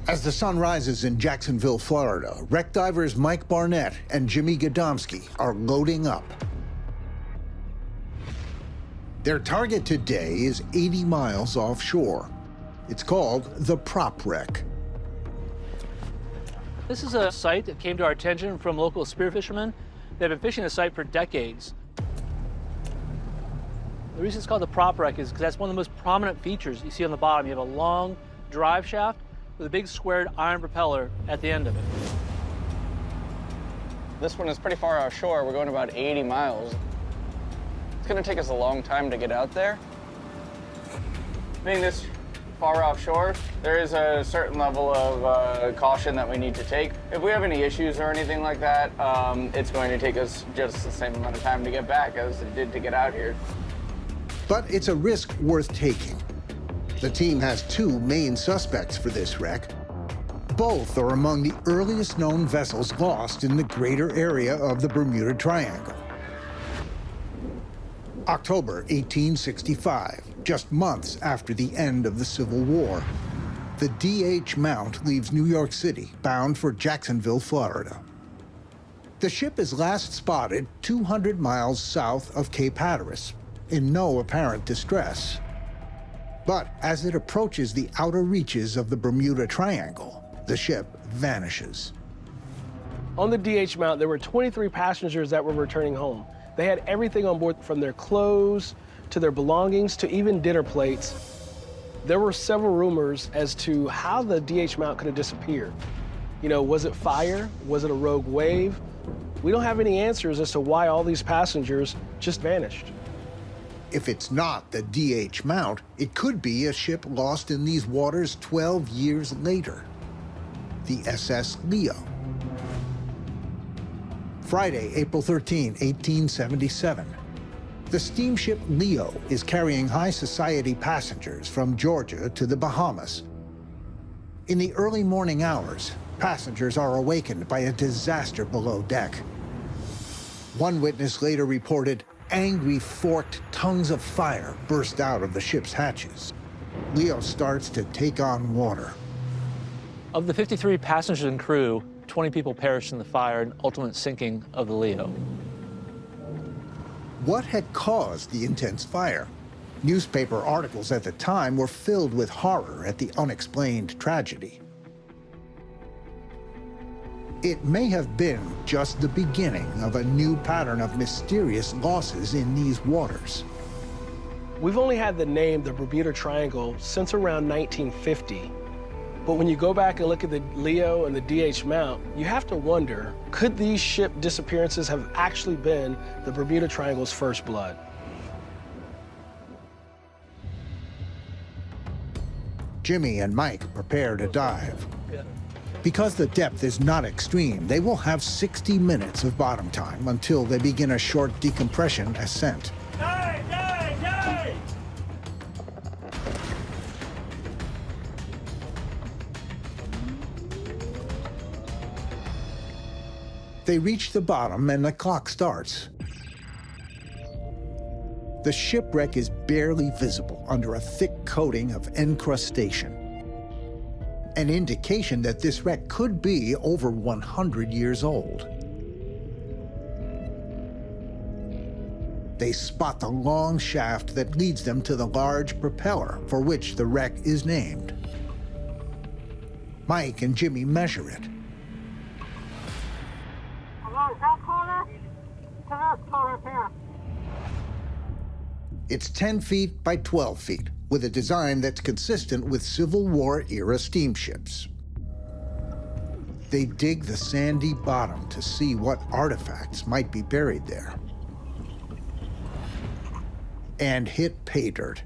As the sun rises in Jacksonville, Florida, wreck divers Mike Barnett and Jimmy Gadomski are loading up. Their target today is 80 miles offshore. It's called the Prop Wreck. This is a site that came to our attention from local spear fishermen. They've been fishing the site for decades. The reason it's called the Prop Wreck is because that's one of the most prominent features you see on the bottom. You have a long drive shaft with a big squared iron propeller at the end of it. This one is pretty far offshore. We're going about 80 miles. It's going to take us a long time to get out there. Being this far offshore, there is a certain level of caution that we need to take. If we have any issues or anything like that, it's going to take us just the same amount of time to get back as it did to get out here. But it's a risk worth taking. The team has two main suspects for this wreck. Both are among the earliest known vessels lost in the greater area of the Bermuda Triangle. October 1865, just months after the end of the Civil War, the D.H. Mount leaves New York City, bound for Jacksonville, Florida. The ship is last spotted 200 miles south of Cape Hatteras, in no apparent distress. But as it approaches the outer reaches of the Bermuda Triangle, the ship vanishes. On the D.H. Mount, there were 23 passengers that were returning home. They had everything on board, from their clothes to their belongings to even dinner plates. There were several rumors as to how the D.H. Mount could have disappeared. You know, was it fire? Was it a rogue wave? We don't have any answers as to why all these passengers just vanished. If it's not the D.H. Mount, it could be a ship lost in these waters 12 years later, the SS Leo. Friday, April 13, 1877. The steamship Leo is carrying high society passengers from Georgia to the Bahamas. In the early morning hours, passengers are awakened by a disaster below deck. One witness later reported angry forked tongues of fire burst out of the ship's hatches. Leo starts to take on water. Of the 53 passengers and crew, 20 people perished in the fire and ultimate sinking of the Leo. What had caused the intense fire? Newspaper articles at the time were filled with horror at the unexplained tragedy. It may have been just the beginning of a new pattern of mysterious losses in these waters. We've only had the name the Bermuda Triangle since around 1950. But when you go back and look at the Leo and the D.H. Mount, you have to wonder, could these ship disappearances have actually been the Bermuda Triangle's first blood? Jimmy and Mike prepare to dive. Because the depth is not extreme, they will have 60 minutes of bottom time until they begin a short decompression ascent. Dive, dive, dive! They reach the bottom and the clock starts. The shipwreck is barely visible under a thick coating of encrustation, an indication that this wreck could be over 100 years old. They spot the long shaft that leads them to the large propeller for which the wreck is named. Mike and Jimmy measure it. Along that corner to this corner here. It's 10 feet by 12 feet, with a design that's consistent with Civil War-era steamships. They dig the sandy bottom to see what artifacts might be buried there, and hit pay dirt.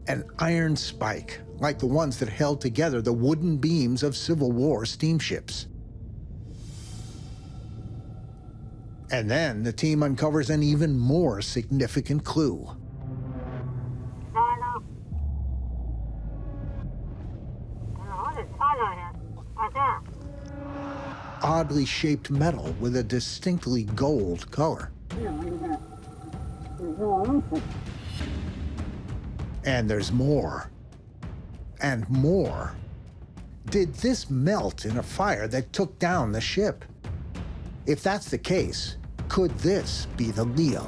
An iron spike, like the ones that held together the wooden beams of Civil War steamships. And then the team uncovers an even more significant clue. Oddly shaped metal with a distinctly gold color. And there's more. And more. Did this melt in a fire that took down the ship? If that's the case, could this be the Leo?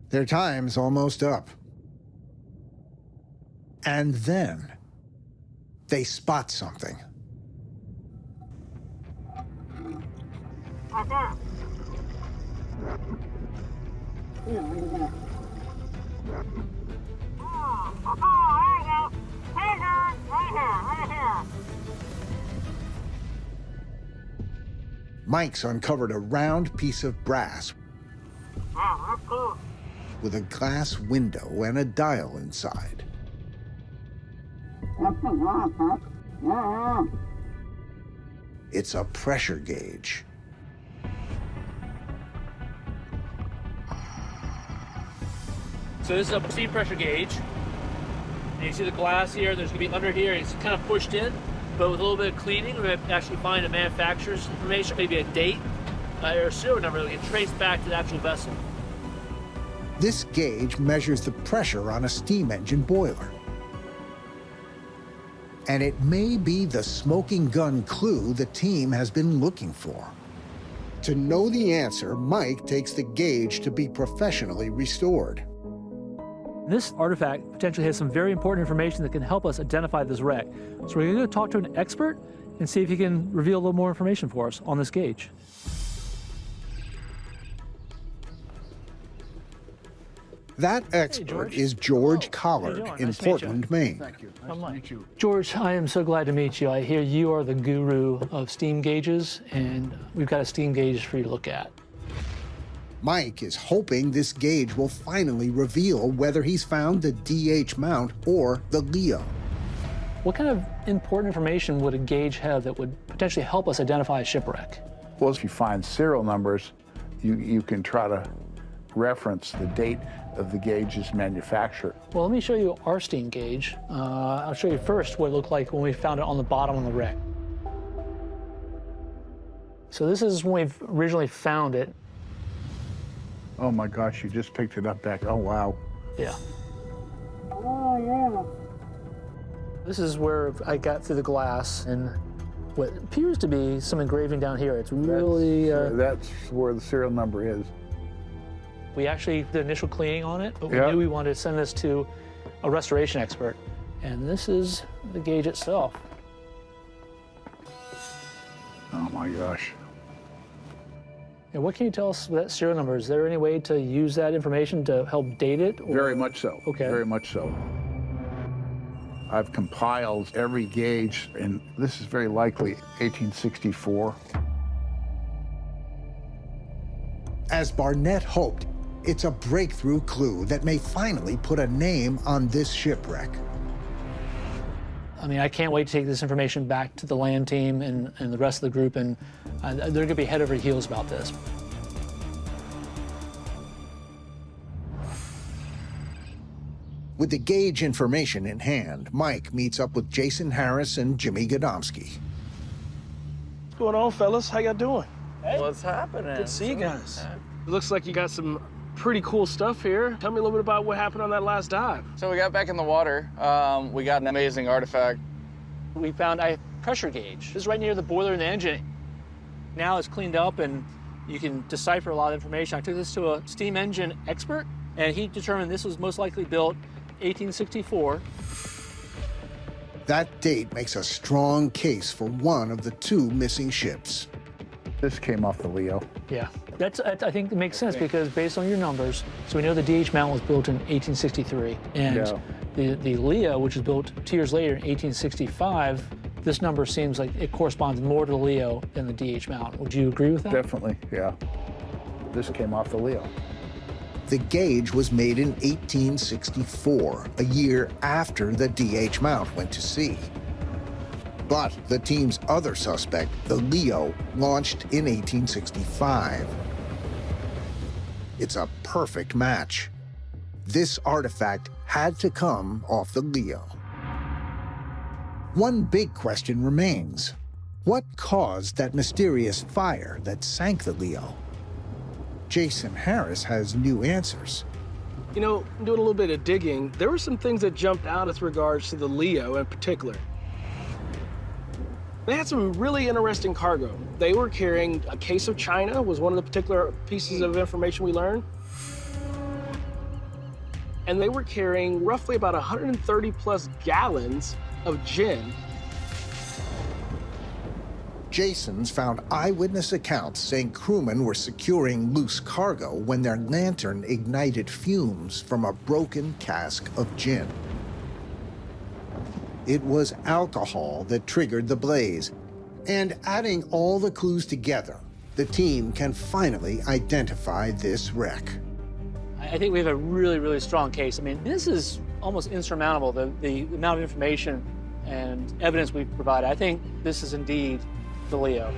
Their time's almost up. And then they spot something. Right there. Oh, there you go. Hey, guys, right here. Mike's uncovered a round piece of brass Yeah, that's cool. with a glass window and a dial inside. It's a pressure gauge. So this is a steam pressure gauge. And you see the glass here, there's gonna be under here, it's kind of pushed in, but with a little bit of cleaning, we're gonna actually find a manufacturer's information, maybe a date or a serial number that we can trace back to the actual vessel. This gauge measures the pressure on a steam engine boiler. And it may be the smoking gun clue the team has been looking for. To know the answer, Mike takes the gauge to be professionally restored. This artifact potentially has some very important information that can help us identify this wreck. So we're gonna go talk to an expert and see if he can reveal a little more information for us on this gauge. That expert George. is George How you Collard doing? in Nice to meet you. Portland, Maine. Thank you. I'm Nice to Mike. meet you. George, I am so glad to meet you. I hear you are the guru of steam gauges, and we've got a steam gauge for you to look at. Mike is hoping this gauge will finally reveal whether he's found the DH mount or the Leo. What kind of important information would a gauge have that would potentially help us identify a shipwreck? Well, if you find serial numbers, you can try to reference the date of the gauge's manufacture. Well, let me show you our steam gauge. I'll show you first what it looked like when we found it on the bottom of the wreck. So this is when we originally found it. Oh my gosh, you just picked it up back. Oh, wow. Yeah. Oh, yeah. This is where I got through the glass and what appears to be some engraving down here. It's really, That's where the serial number is. we actually did initial cleaning on it, but we Yeah. knew we wanted to send this to a restoration expert. And this is the gauge itself. Oh my gosh. And what can you tell us about that serial number? Is there any way to use that information to help date it? or- Very much so. Okay. Very much so. I've compiled every gauge, and this is very likely 1864. As Barnett hoped, it's a breakthrough clue that may finally put a name on this shipwreck. I mean, I can't wait to take this information back to the land team and the rest of the group, and they're going to be head over heels about this. With the gauge information in hand, Mike meets up with Jason Harris and Jimmy Godomsky. What's going on, fellas? How y'all doing? What's happening? Good to see you guys. It looks like you got some pretty cool stuff here. Tell me a little bit about what happened on that last dive. So we got back in the water. We got an amazing artifact. We found a pressure gauge. This is right near the boiler and the engine. Now it's cleaned up and you can decipher a lot of information. I took this to a steam engine expert, and he determined this was most likely built 1864. That date makes a strong case for one of the two missing ships. This came off the Leo. Yeah, I think it makes sense because based on your numbers, so we know the DH mount was built in 1863, and Yeah. the Leo, which was built 2 years later in 1865, this number seems like it corresponds more to the Leo than the DH mount. Would you agree with that? Definitely, yeah. This came off the Leo. The gauge was made in 1864, a year after the DH mount went to sea. But the team's other suspect, the Leo, launched in 1865. It's a perfect match. This artifact had to come off the Leo. One big question remains. What caused that mysterious fire that sank the Leo? Jason Harris has new answers. You know, doing a little bit of digging, there were some things that jumped out as regards to the Leo in particular. They had some really interesting cargo. They were carrying a case of china, was one of the particular pieces of information we learned. And they were carrying roughly about 130 plus gallons of gin. Jason's found eyewitness accounts saying crewmen were securing loose cargo when their lantern ignited fumes from a broken cask of gin. It was alcohol that triggered the blaze. And adding all the clues together, the team can finally identify this wreck. I think we have a really, really strong case. I mean, this is almost insurmountable, the amount of information and evidence we've provided. I think this is indeed the Leo.